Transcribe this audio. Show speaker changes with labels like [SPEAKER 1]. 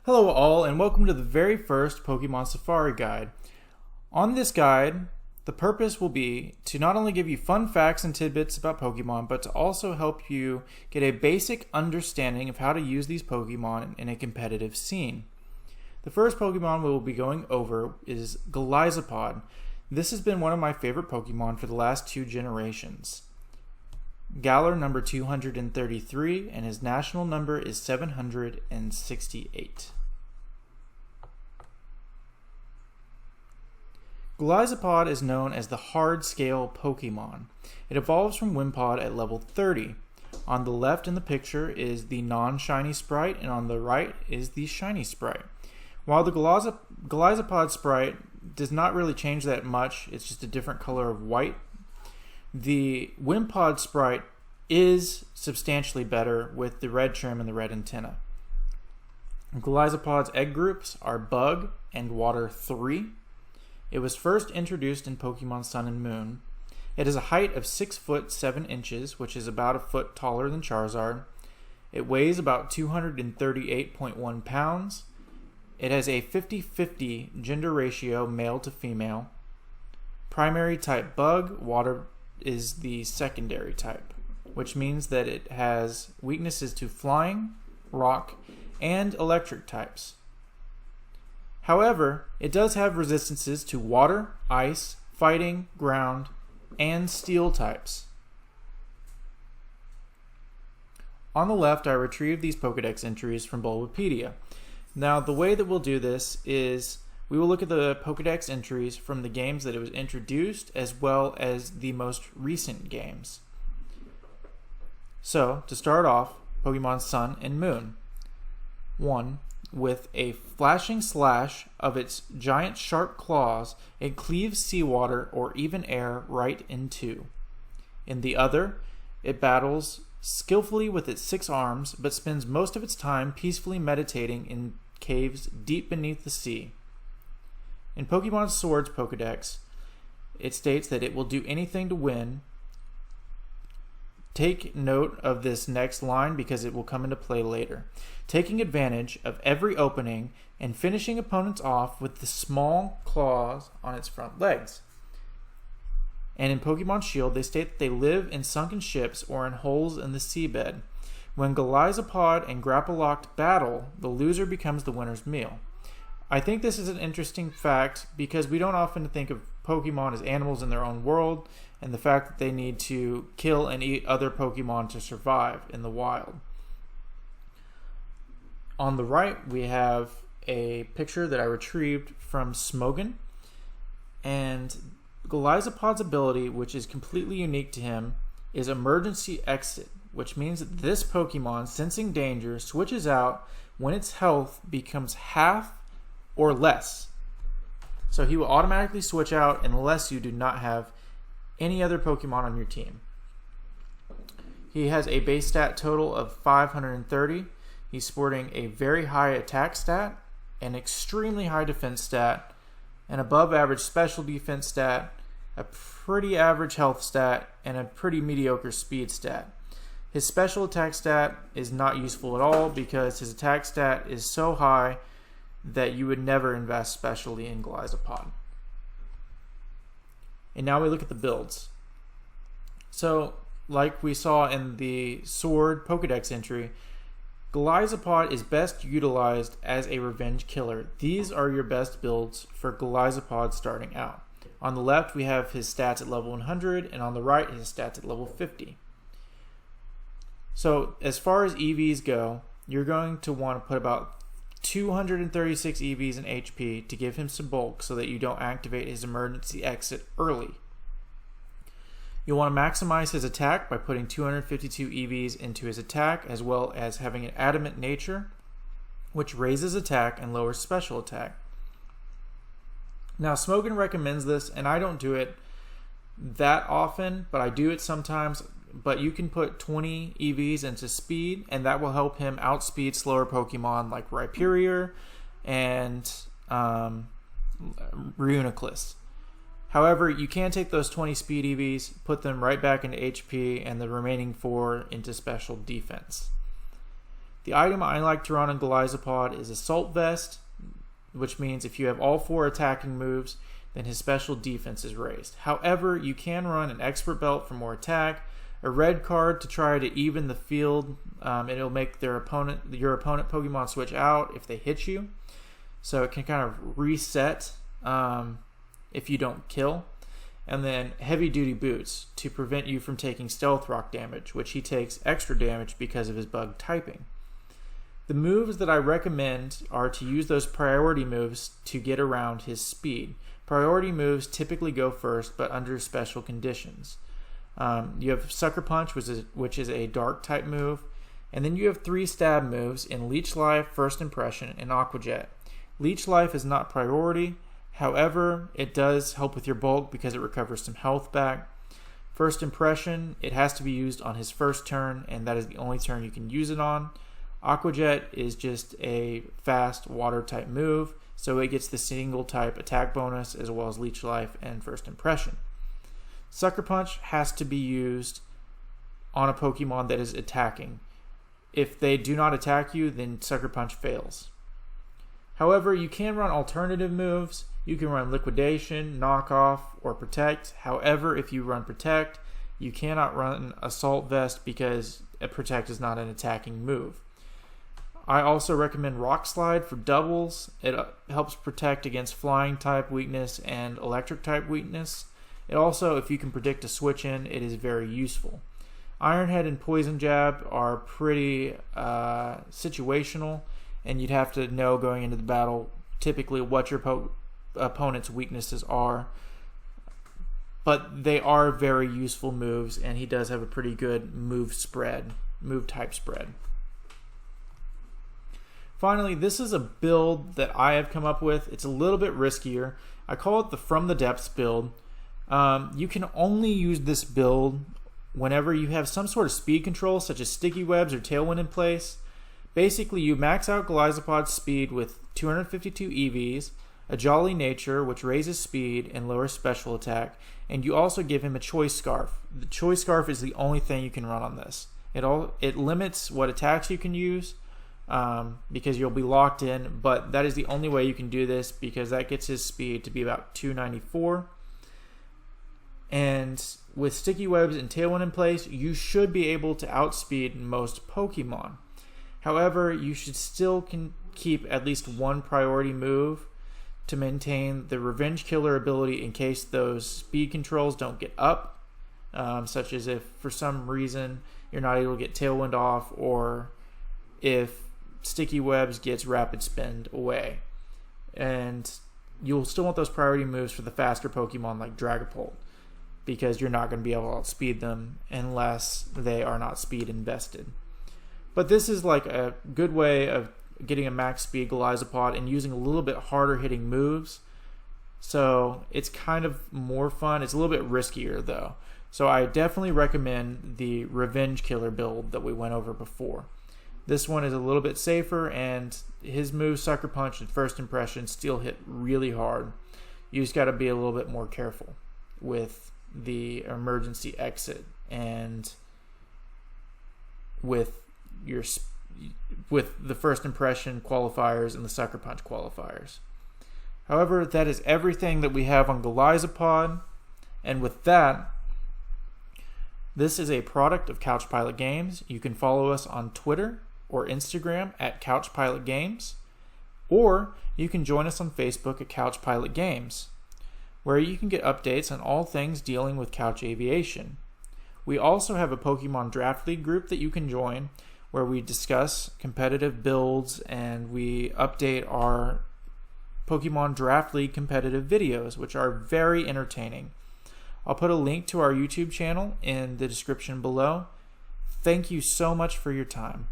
[SPEAKER 1] Hello all, and welcome to the very first Pokémon Safari guide. On this guide, the purpose will be to not only give you fun facts and tidbits about Pokémon, but to also help you get a basic understanding of how to use these Pokémon in a competitive scene. The first Pokémon we will be going over is Golisopod. This has been one of my favorite Pokémon for the last 2 generations. Galar number 233, and his national number is 768. Golisopod is known as the hard scale Pokemon. It evolves from Wimpod at level 30. On the left in the picture is the non-shiny sprite, and on the right is the shiny sprite. While the Golisopod sprite does not really change that much, it's just a different color of white, the Wimpod sprite is substantially better with the red trim and the red antenna. Golisopod's egg groups are Bug and Water 3. It was first introduced in Pokemon Sun and Moon. It has a height of 6 foot 7 inches, which is about a foot taller than Charizard. It weighs about 238.1 pounds. It has a 50-50 gender ratio, male to female. Primary type Bug, Water is the secondary type, which means that it has weaknesses to flying, rock, and electric types. However, it does have resistances to water, ice, fighting, ground, and steel types. On the left, I retrieved these Pokedex entries from Bulbapedia. Now, the way that we'll do this is we will look at the Pokedex entries from the games that it was introduced as well as the most recent games. So, to start off, Pokemon Sun and Moon. 1. With a flashing slash of its giant sharp claws, it cleaves seawater or even air right in two. In the other, it battles skillfully with its 6 arms, but spends most of its time peacefully meditating in caves deep beneath the sea. In Pokemon Sword's Pokedex, it states that it will do anything to win. Take note of this next line because it will come into play later. Taking advantage of every opening and finishing opponents off with the small claws on its front legs. And in Pokemon Shield, they state that they live in sunken ships or in holes in the seabed. When Golisopod and Grapploct battle, the loser becomes the winner's meal. I think this is an interesting fact because we don't often think of Pokemon as animals in their own world, and the fact that they need to kill and eat other Pokemon to survive in the wild. On the right, we have a picture that I retrieved from Smogon, and Golisopod's ability, which is completely unique to him, is Emergency Exit, which means that this Pokemon, sensing danger, switches out when its health becomes half or less. So he will automatically switch out unless you do not have any other Pokemon on your team. He has a base stat total of 530. He's sporting a very high attack stat, an extremely high defense stat, an above average special defense stat, a pretty average health stat, and a pretty mediocre speed stat. His special attack stat is not useful at all because his attack stat is so high that you would never invest specially in Golisopod. And now we look at the builds. So, like we saw in the Sword Pokedex entry, Golisopod is best utilized as a revenge killer. These are your best builds for Golisopod starting out. On the left, we have his stats at level 100, and on the right, his stats at level 50. So, as far as EVs go, you're going to want to put about 236 EVs in HP to give him some bulk so that you don't activate his emergency exit early. You'll want to maximize his attack by putting 252 EVs into his attack, as well as having an adamant nature, which raises attack and lowers special attack. Now, Smogon recommends this, and I don't do it that often, but I do it sometimes. But you can put 20 EVs into speed, and that will help him outspeed slower Pokemon like Rhyperior and Reuniclus. However, you can take those 20 speed EVs, put them right back into HP, and the remaining 4 into special defense. The item I like to run on Golisopod is Assault Vest, which means if you have all 4 attacking moves, then his special defense is raised. However, you can run an Expert Belt for more attack, a red card to try to even the field. It'll make your opponent Pokemon switch out if they hit you. So it can kind of reset if you don't kill. And then Heavy Duty Boots to prevent you from taking Stealth Rock damage, which he takes extra damage because of his bug typing. The moves that I recommend are to use those priority moves to get around his speed. Priority moves typically go first, but under special conditions. You have Sucker Punch, which is a dark type move, and then you have 3 stab moves in Leech Life, First Impression, and Aqua Jet. Leech Life is not priority, however, it does help with your bulk because it recovers some health back. First Impression, it has to be used on his first turn, and that is the only turn you can use it on. Aqua Jet is just a fast water type move, so it gets the single type attack bonus as well as Leech Life and First Impression. Sucker Punch has to be used on a Pokemon that is attacking. If they do not attack you, then Sucker Punch fails. However, you can run alternative moves. You can run Liquidation, Knock Off, or Protect. However, if you run Protect, you cannot run Assault Vest because Protect is not an attacking move. I also recommend Rock Slide for doubles. It helps protect against flying type weakness and electric type weakness. It also, if you can predict a switch in, it is very useful. Iron Head and Poison Jab are pretty situational, and you'd have to know going into the battle typically what your opponent's weaknesses are. But they are very useful moves, and he does have a pretty good move type spread. Finally, this is a build that I have come up with. It's a little bit riskier. I call it the From the Depths build. You can only use this build whenever you have some sort of speed control, such as Sticky Webs or Tailwind in place. Basically, you max out Golisopod's speed with 252 EVs, a Jolly Nature, which raises speed and lowers special attack, and you also give him a Choice Scarf. The Choice Scarf is the only thing you can run on this. It limits what attacks you can use, because you'll be locked in, but that is the only way you can do this because that gets his speed to be about 294. And with Sticky Webs and Tailwind in place, you should be able to outspeed most Pokemon. However, you should still keep at least one priority move to maintain the Revenge Killer ability in case those speed controls don't get up, such as if for some reason you're not able to get Tailwind off, or if Sticky Webs gets Rapid Spin away. And you'll still want those priority moves for the faster Pokemon like Dragapult, because you're not going to be able to outspeed them unless they are not speed invested. But this is like a good way of getting a max speed Golisopod and using a little bit harder hitting moves. So it's kind of more fun. It's a little bit riskier though. So I definitely recommend the Revenge Killer build that we went over before. This one is a little bit safer, and his moves, Sucker Punch and First Impression, still hit really hard. You just got to be a little bit more careful with the emergency exit and with the First Impression qualifiers and the Sucker Punch qualifiers. However, that is everything that we have on Golisopod, and with that, this is a product of Couch Pilot Games. You can follow us on Twitter or Instagram at Couch Pilot Games, or you can join us on Facebook at Couch Pilot Games, where you can get updates on all things dealing with couch aviation. We also have a Pokemon Draft League group that you can join, where we discuss competitive builds and we update our Pokemon Draft League competitive videos, which are very entertaining. I'll put a link to our YouTube channel in the description below. Thank you so much for your time.